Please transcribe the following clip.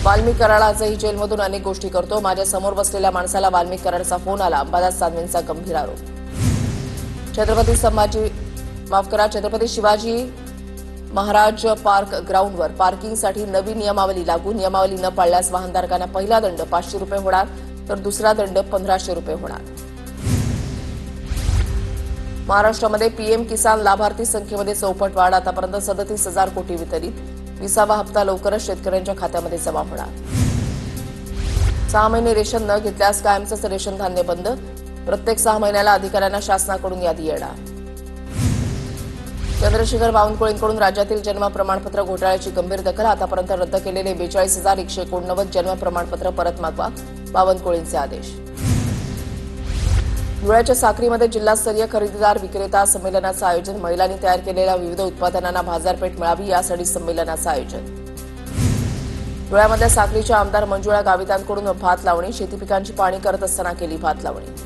वाल्मिक कराड आजही जेलमधून अनेक गोष्टी करतो. माझ्या समोर बसलेल्या माणसाला वाल्मिक कराडचा फोन आला. अंबादास दानवेंचा गंभीर आरोप. छत्रपती शिवाजी महाराज पार्क ग्राउंडवर पार्किंगसाठी नवी नियमावली लागू. नियमावली न पाळल्यास वाहनधारकांना पहिला दंड 500 रुपये होणार, तर दुसरा दंड 1500 रुपये होणार. महाराष्ट्रामध्ये पीएम किसान लाभार्थी संख्येमध्ये चौपट वाढ. आतापर्यंत 37,000 कोटी वितरित. 20वा हप्ता लवकरच शेतकऱ्यांच्या खात्यामध्ये जमा होणार. 6 महिने रेशन न घेतल्यास कायमचंच रेशन धान्य बंद. प्रत्येक 6 महिन्याला अधिकाऱ्यांना शासनाकडून यादी येणार. चंद्रशेखर बावनकुळेंकडून राज्यातील जन्म प्रमाणपत्र घोटाळ्याची गंभीर दखल. आतापर्यंत रद्द केलेले 42,189 जन्म प्रमाणपत्र परत मागवा. बावनकुळेंचे आदेश. धुळ्याच्या साक्रीमध्ये जिल्हास्तरीय खरेदीदार विक्रेता संमेलनाचं आयोजन. महिलांनी तयार केलेल्या विविध उत्पादनांना बाजारपेठ मिळावी यासाठी संमेलनाचं आयोजन. धुळ्यामधल्या साक्रीच्या आमदार मंजुळा गावितांकडून भात लावणी. शेती पिकांची पाहणी करत असताना केली भात लावणी.